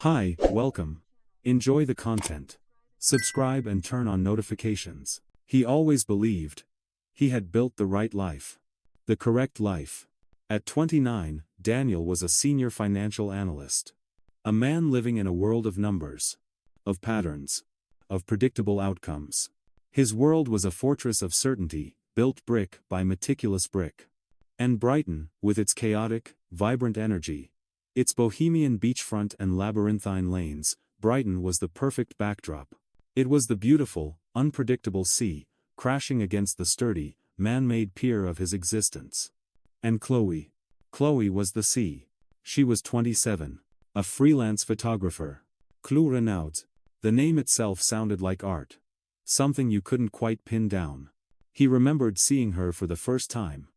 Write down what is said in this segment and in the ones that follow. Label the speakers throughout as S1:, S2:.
S1: Hi, welcome. Enjoy the content. Subscribe and turn on notifications. He always believed he had built the right life. The correct life. At 29, Daniel was a senior financial analyst. A man living in a world of numbers, of patterns, of predictable outcomes. His world was a fortress of certainty, built brick by meticulous brick. And Brighton, with its chaotic, vibrant energy, its bohemian beachfront and labyrinthine lanes, Brighton was the perfect backdrop. It was the beautiful, unpredictable sea, crashing against the sturdy, man-made pier of his existence. And Chloe. Chloe was the sea. She was 27. A freelance photographer. Chloe Renaud. The name itself sounded like art. Something you couldn't quite pin down. He remembered seeing her for the first time.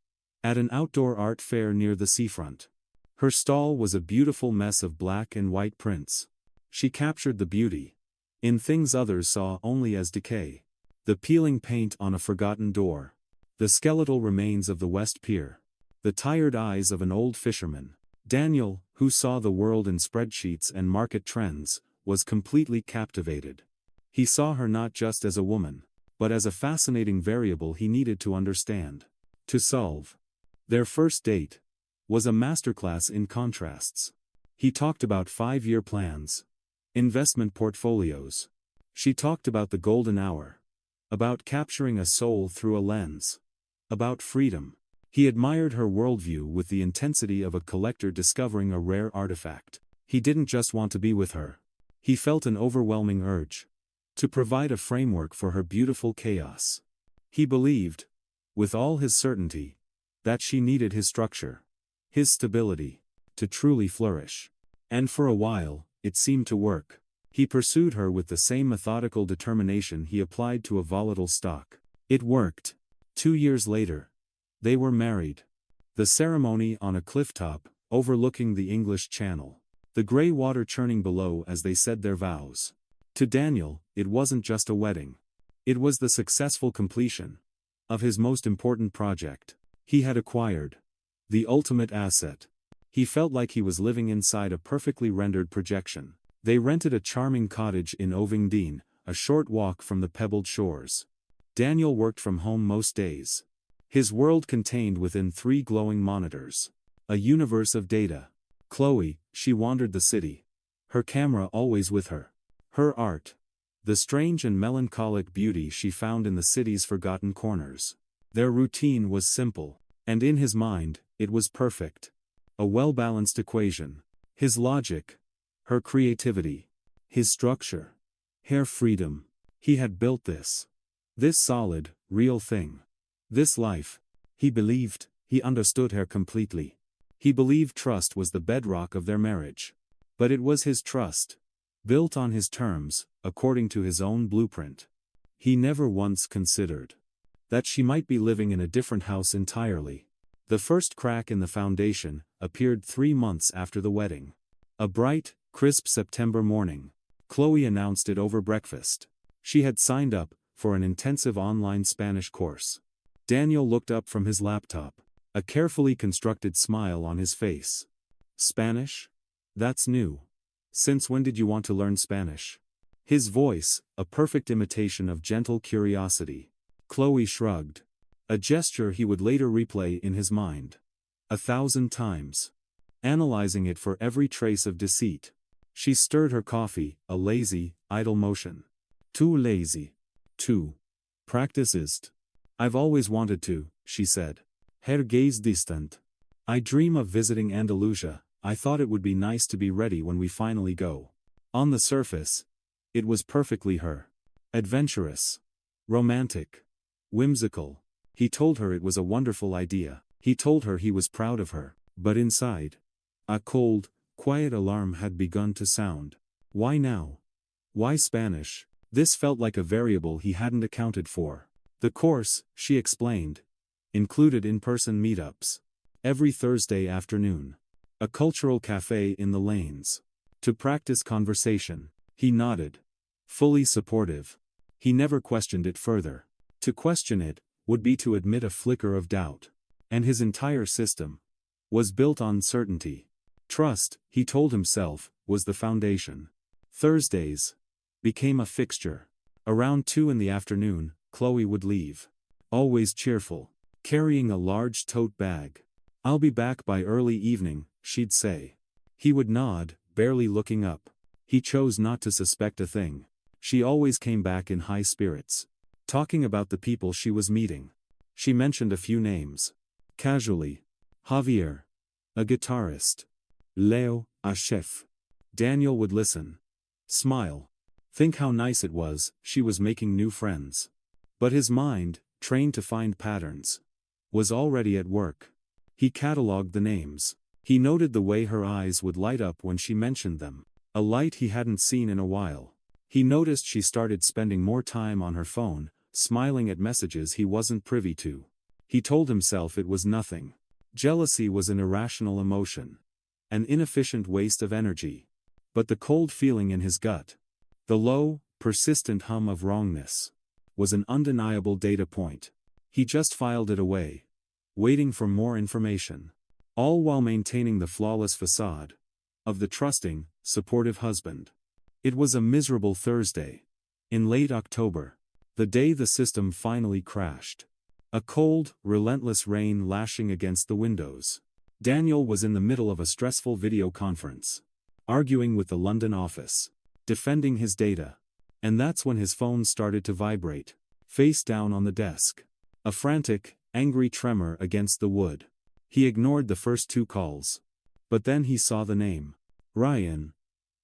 S1: At an outdoor art fair near the seafront. Her stall was a beautiful mess of black and white prints. She captured the beauty in things others saw only as decay. The peeling paint on a forgotten door. The skeletal remains of the West Pier. The tired eyes of an old fisherman. Daniel, who saw the world in spreadsheets and market trends, was completely captivated. He saw her not just as a woman, but as a fascinating variable he needed to understand, to solve. Their first date was a masterclass in contrasts. He talked about 5-year plans, investment portfolios. She talked about the golden hour, about capturing a soul through a lens, about freedom. He admired her worldview with the intensity of a collector discovering a rare artifact. He didn't just want to be with her. He felt an overwhelming urge to provide a framework for her beautiful chaos. He believed, with all his certainty, that she needed his structure, his stability, to truly flourish. And for a while, it seemed to work. He pursued her with the same methodical determination he applied to a volatile stock. It worked. 2 years later, they were married. The ceremony on a clifftop, overlooking the English Channel. The grey water churning below as they said their vows. To Daniel, it wasn't just a wedding. It was the successful completion of his most important project. He had acquired the ultimate asset. He felt like he was living inside a perfectly rendered projection. They rented a charming cottage in Ovingdean, a short walk from the pebbled shores. Daniel worked from home most days. His world contained within 3 glowing monitors. A universe of data. Chloe, she wandered the city. Her camera always with her. Her art. The strange and melancholic beauty she found in the city's forgotten corners. Their routine was simple. And in his mind, it was perfect. A well-balanced equation. His logic. Her creativity. His structure. Her freedom. He had built this. This solid, real thing. This life. He believed, he understood her completely. He believed trust was the bedrock of their marriage. But it was his trust, built on his terms, according to his own blueprint. He never once considered that she might be living in a different house entirely. The first crack in the foundation appeared 3 months after the wedding. A bright, crisp September morning. Chloe announced it over breakfast. She had signed up for an intensive online Spanish course. Daniel looked up from his laptop, a carefully constructed smile on his face. Spanish? That's new. Since when did you want to learn Spanish? His voice, a perfect imitation of gentle curiosity. Chloe shrugged. A gesture he would later replay in his mind 1,000 times. Analyzing it for every trace of deceit. She stirred her coffee, a lazy, idle motion. Too lazy. Too practicist. I've always wanted to, she said. Her gaze distant. I dream of visiting Andalusia. I thought it would be nice to be ready when we finally go. On the surface, it was perfectly her. Adventurous. Romantic. Whimsical. He told her it was a wonderful idea. He told her he was proud of her. But inside, a cold, quiet alarm had begun to sound. Why now? Why Spanish? This felt like a variable he hadn't accounted for. The course, she explained, included in-person meetups. Every Thursday afternoon. A cultural cafe in the lanes. To practice conversation. He nodded. Fully supportive. He never questioned it further. To question it would be to admit a flicker of doubt. And his entire system was built on certainty. Trust, he told himself, was the foundation. Thursdays became a fixture. Around 2 in the afternoon, Chloe would leave. Always cheerful, carrying a large tote bag. "I'll be back by early evening," she'd say. He would nod, barely looking up. He chose not to suspect a thing. She always came back in high spirits, talking about the people she was meeting. She mentioned a few names. Casually. Javier, a guitarist. Leo, a chef. Daniel would listen. Smile. Think how nice it was, she was making new friends. But his mind, trained to find patterns, was already at work. He catalogued the names. He noted the way her eyes would light up when she mentioned them. A light he hadn't seen in a while. He noticed she started spending more time on her phone, smiling at messages he wasn't privy to. He told himself it was nothing. Jealousy was an irrational emotion. An inefficient waste of energy. But the cold feeling in his gut, the low, persistent hum of wrongness, was an undeniable data point. He just filed it away, waiting for more information. All while maintaining the flawless facade of the trusting, supportive husband. It was a miserable Thursday. In late October. The day the system finally crashed. A cold, relentless rain lashing against the windows. Daniel was in the middle of a stressful video conference. Arguing with the London office. Defending his data. And that's when his phone started to vibrate. Face down on the desk. A frantic, angry tremor against the wood. He ignored the first 2 calls. But then he saw the name. Ryan.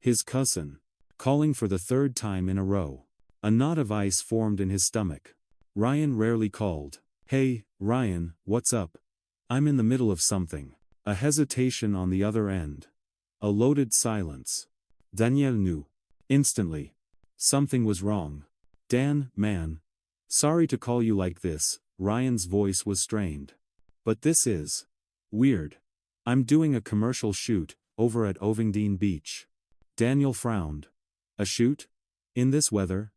S1: His cousin. Calling for the 3rd time in a row. A knot of ice formed in his stomach. Ryan rarely called. "Hey, Ryan, what's up? I'm in the middle of something." A hesitation on the other end. A loaded silence. Daniel knew. Instantly. Something was wrong. "Dan, man. Sorry to call you like this," Ryan's voice was strained. "But this is weird. I'm doing a commercial shoot over at Ovingdean Beach." Daniel frowned. "A shoot? In this weather?"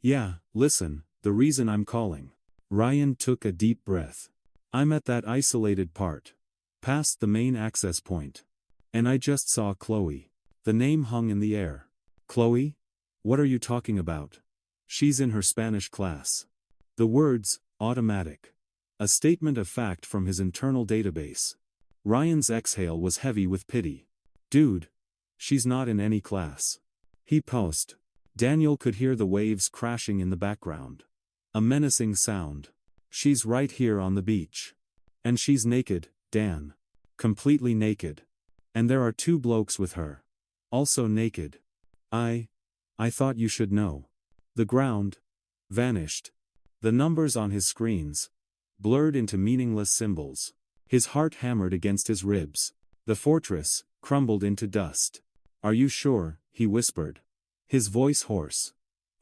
S1: "Yeah, listen, the reason I'm calling." Ryan took a deep breath. "I'm at that isolated part. Past the main access point. And I just saw Chloe." The name hung in the air. "Chloe? What are you talking about?" "She's in her Spanish class." The words, automatic. A statement of fact from his internal database. Ryan's exhale was heavy with pity. "Dude. She's not in any class." He paused. Daniel could hear the waves crashing in the background. A menacing sound. "She's right here on the beach. And she's naked, Dan. Completely naked. And there are 2 blokes with her. Also naked. I thought you should know." The ground vanished. The numbers on his screens blurred into meaningless symbols. His heart hammered against his ribs. The fortress crumbled into dust. "Are you sure?" he whispered. His voice hoarse.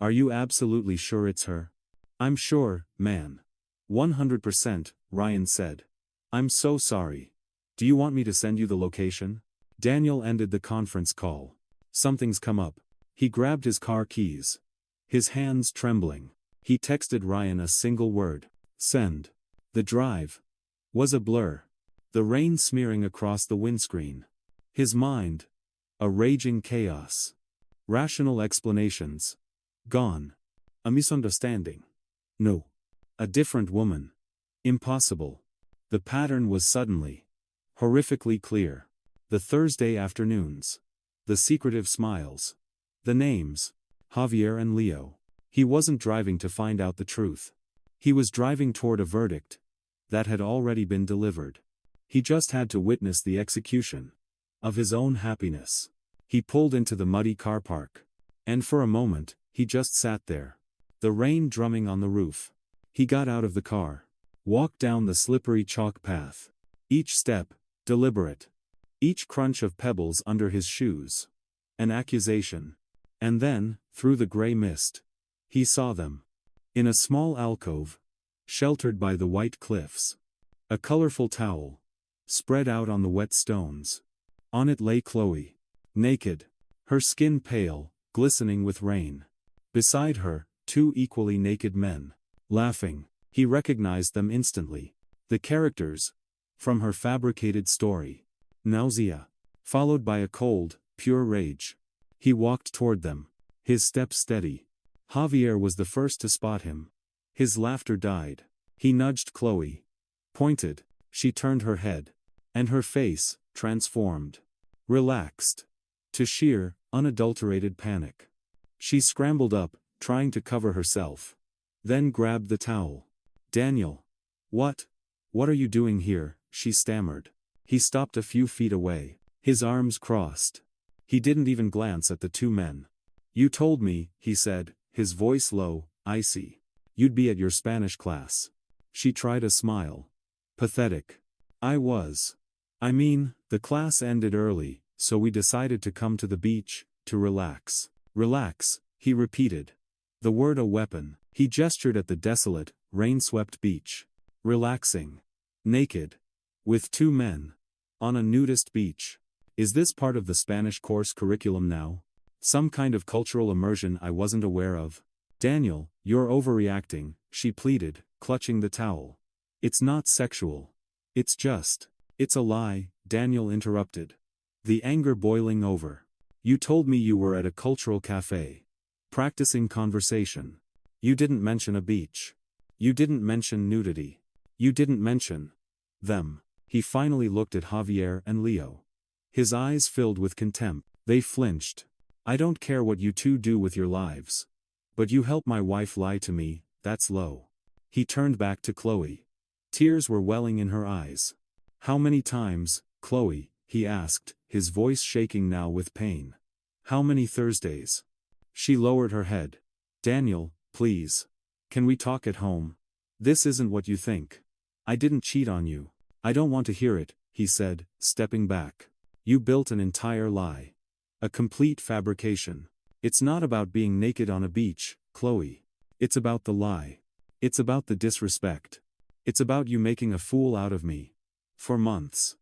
S1: "Are you absolutely sure it's her?" "I'm sure, man. 100%, Ryan said. "I'm so sorry. Do you want me to send you the location?" Daniel ended the conference call. "Something's come up." He grabbed his car keys. His hands trembling. He texted Ryan a single word. "Send." The drive was a blur. The rain smearing across the windscreen. His mind, a raging chaos. Rational explanations gone. A misunderstanding. No. A different woman. Impossible. The pattern was suddenly, horrifically clear. The Thursday afternoons. The secretive smiles. The names. Javier and Leo. He wasn't driving to find out the truth. He was driving toward a verdict that had already been delivered. He just had to witness the execution of his own happiness. He pulled into the muddy car park. And for a moment, he just sat there. The rain drumming on the roof. He got out of the car. Walked down the slippery chalk path. Each step, deliberate. Each crunch of pebbles under his shoes. An accusation. And then, through the gray mist, he saw them. In a small alcove, sheltered by the white cliffs. A colorful towel, spread out on the wet stones. On it lay Chloe. Naked. Her skin pale, glistening with rain. Beside her, 2 equally naked men. Laughing. He recognized them instantly. The characters from her fabricated story. Nausea. Followed by a cold, pure rage. He walked toward them, his steps steady. Javier was the first to spot him. His laughter died. He nudged Chloe. Pointed. She turned her head. And her face, transformed. Relaxed. To sheer, unadulterated panic. She scrambled up, trying to cover herself. Then grabbed the towel. Daniel. What? What are you doing here? She stammered. He stopped a few feet away. His arms crossed. He didn't even glance at the two men. You told me, he said, his voice low, icy. You'd be at your Spanish class. She tried a smile. Pathetic. I was. I mean, the class ended early, so we decided to come to the beach, to relax. Relax, he repeated. The word a weapon. He gestured at the desolate, rain-swept beach. Relaxing. Naked. With two men. On a nudist beach. Is this part of the Spanish course curriculum now? Some kind of cultural immersion I wasn't aware of? Daniel, you're overreacting, she pleaded, clutching the towel. It's not sexual. It's just. It's a lie, Daniel interrupted. The anger boiling over. You told me you were at a cultural cafe. Practicing conversation. You didn't mention a beach. You didn't mention nudity. You didn't mention them. He finally looked at Javier and Leo. His eyes filled with contempt. They flinched. I don't care what you two do with your lives. But you help my wife lie to me, that's low. He turned back to Chloe. Tears were welling in her eyes. How many times, Chloe, he asked, his voice shaking now with pain. How many Thursdays? She lowered her head. Daniel, please. Can we talk at home? This isn't what you think. I didn't cheat on you. I don't want to hear it, he said, stepping back. You built an entire lie. A complete fabrication. It's not about being naked on a beach, Chloe. It's about the lie. It's about the disrespect. It's about you making a fool out of me. For months.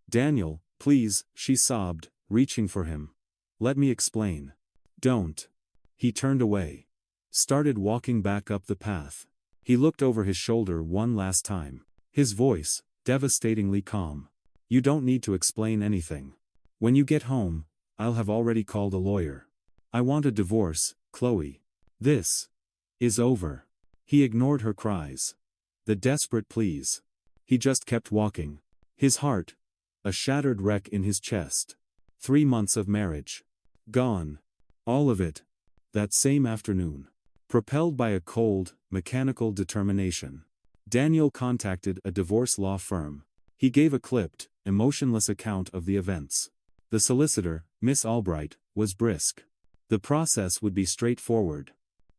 S1: Daniel, please, she sobbed, reaching for him. Let me explain. Don't. He turned away. Started walking back up the path. He looked over his shoulder one last time. His voice, devastatingly calm. You don't need to explain anything. When you get home, I'll have already called a lawyer. I want a divorce, Chloe. This is over. He ignored her cries. The desperate pleas. He just kept walking. His heart, a shattered wreck in his chest. 3 months of marriage. Gone. All of it. That same afternoon. Propelled by a cold, mechanical determination. Daniel contacted a divorce law firm. He gave a clipped, emotionless account of the events. The solicitor, Miss Albright, was brisk. The process would be straightforward.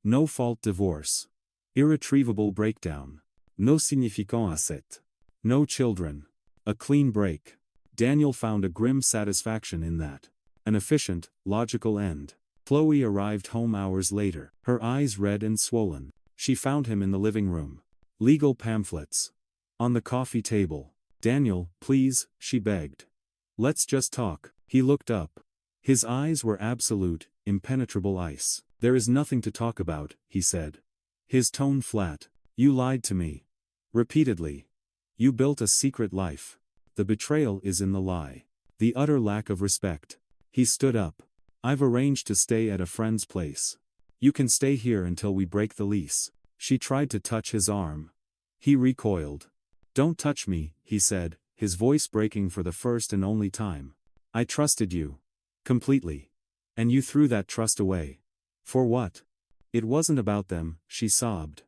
S1: No-fault divorce. Irretrievable breakdown. No significant asset. No children. A clean break. Daniel found a grim satisfaction in that. An efficient, logical end. Chloe arrived home hours later, her eyes red and swollen. She found him in the living room. Legal pamphlets. On the coffee table. Daniel, please, she begged. Let's just talk. He looked up. His eyes were absolute, impenetrable ice. There is nothing to talk about, he said. His tone flat. You lied to me. Repeatedly. You built a secret life. The betrayal is in the lie. The utter lack of respect. He stood up. I've arranged to stay at a friend's place. You can stay here until we break the lease. She tried to touch his arm. He recoiled. Don't touch me, he said, his voice breaking for the first and only time. I trusted you. Completely. And you threw that trust away. For what? It wasn't about them, she sobbed.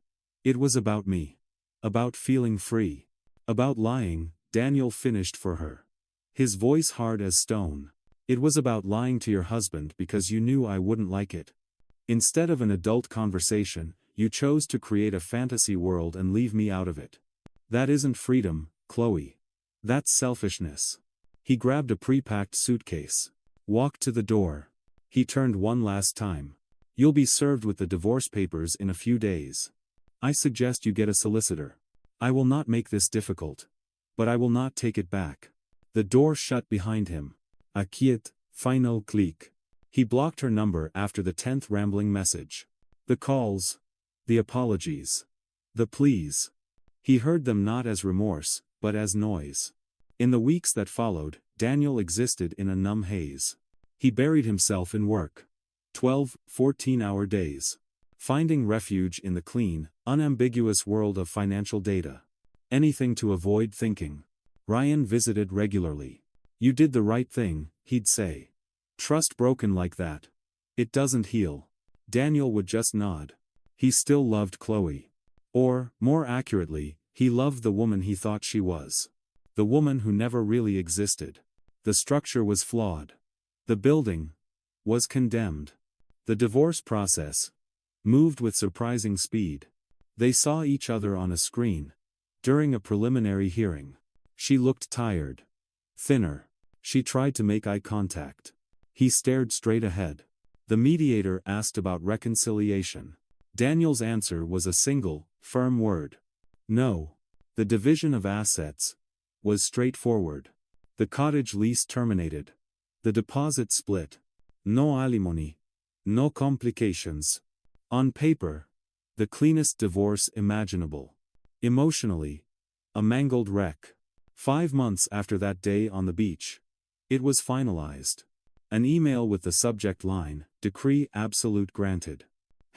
S1: It was about me. About feeling free. About lying, Daniel finished for her. His voice hard as stone. It was about lying to your husband because you knew I wouldn't like it. Instead of an adult conversation, you chose to create a fantasy world and leave me out of it. That isn't freedom, Chloe. That's selfishness. He grabbed a pre-packed suitcase. Walked to the door. He turned one last time. You'll be served with the divorce papers in a few days. I suggest you get a solicitor. I will not make this difficult. But I will not take it back. The door shut behind him. A quiet, final click. He blocked her number after the 10th rambling message. The calls. The apologies. The pleas. He heard them not as remorse, but as noise. In the weeks that followed, Daniel existed in a numb haze. He buried himself in work. 12, 14-hour days. Finding refuge in the clean, unambiguous world of financial data. Anything to avoid thinking. Ryan visited regularly. You did the right thing, he'd say. Trust broken like that. It doesn't heal. Daniel would just nod. He still loved Chloe. Or, more accurately, he loved the woman he thought she was. The woman who never really existed. The structure was flawed. The building was condemned. The divorce process moved with surprising speed. They saw each other on a screen. During a preliminary hearing. She looked tired. Thinner. She tried to make eye contact. He stared straight ahead. The mediator asked about reconciliation. Daniel's answer was a single, firm word. No. The division of assets was straightforward. The cottage lease terminated. The deposit split. No alimony. No complications. On paper, the cleanest divorce imaginable. Emotionally, a mangled wreck. 5 months after that day on the beach, it was finalized. An email with the subject line, Decree Absolute Granted.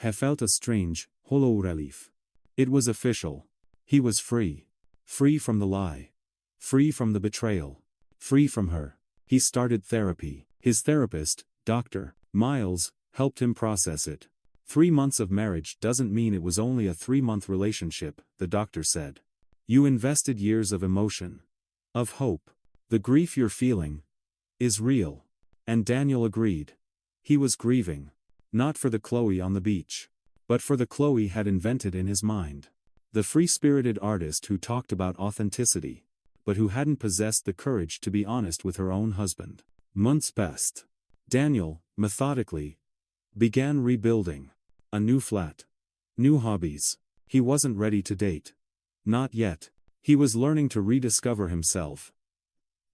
S1: He felt a strange, hollow relief. It was official. He was free. Free from the lie. Free from the betrayal. Free from her. He started therapy. His therapist, Dr. Miles, helped him process it. 3 months of marriage doesn't mean it was only a 3-month relationship, the doctor said. You invested years of emotion. Of hope. The grief you're feeling is real. And Daniel agreed. He was grieving. Not for the Chloe on the beach. But for the Chloe had invented in his mind. The free-spirited artist who talked about authenticity. But who hadn't possessed the courage to be honest with her own husband. Months passed. Daniel, methodically, began rebuilding. A new flat. New hobbies. He wasn't ready to date. Not yet. He was learning to rediscover himself.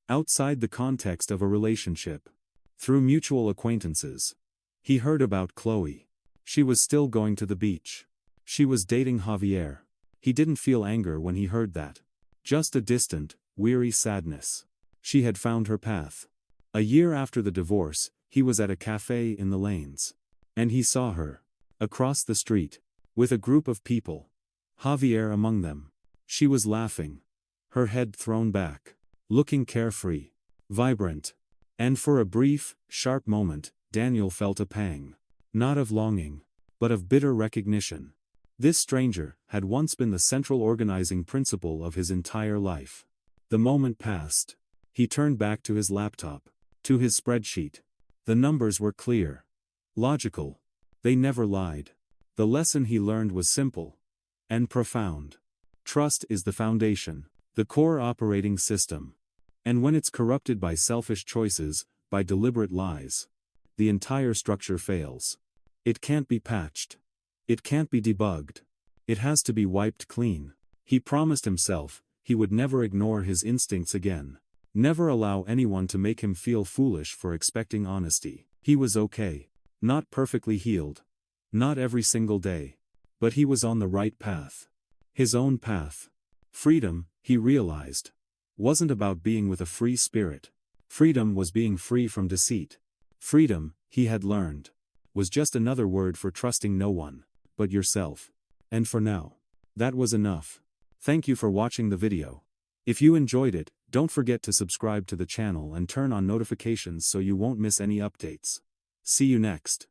S1: Outside the context of a relationship. Through mutual acquaintances. He heard about Chloe. She was still going to the beach. She was dating Javier. He didn't feel anger when he heard that. Just a distant, weary sadness. She had found her path. A year after the divorce, he was at a cafe in the lanes. And he saw her. Across the street. With a group of people. Javier among them. She was laughing. Her head thrown back. Looking carefree. Vibrant. And for a brief, sharp moment, Daniel felt a pang. Not of longing. But of bitter recognition. This stranger had once been the central organizing principle of his entire life. The moment passed. He turned back to his laptop. To his spreadsheet. The numbers were clear. Logical. They never lied. The lesson he learned was simple. And profound. Trust is the foundation. The core operating system. And when it's corrupted by selfish choices, by deliberate lies, the entire structure fails. It can't be patched. It can't be debugged. It has to be wiped clean. He promised himself, he would never ignore his instincts again. Never allow anyone to make him feel foolish for expecting honesty. He was okay. Not perfectly healed. Not every single day. But he was on the right path. His own path. Freedom, he realized, wasn't about being with a free spirit. Freedom was being free from deceit. Freedom, he had learned, was just another word for trusting no one but yourself. And for now, that was enough. Thank you for watching the video. If you enjoyed it, don't forget to subscribe to the channel and turn on notifications so you won't miss any updates. See you next.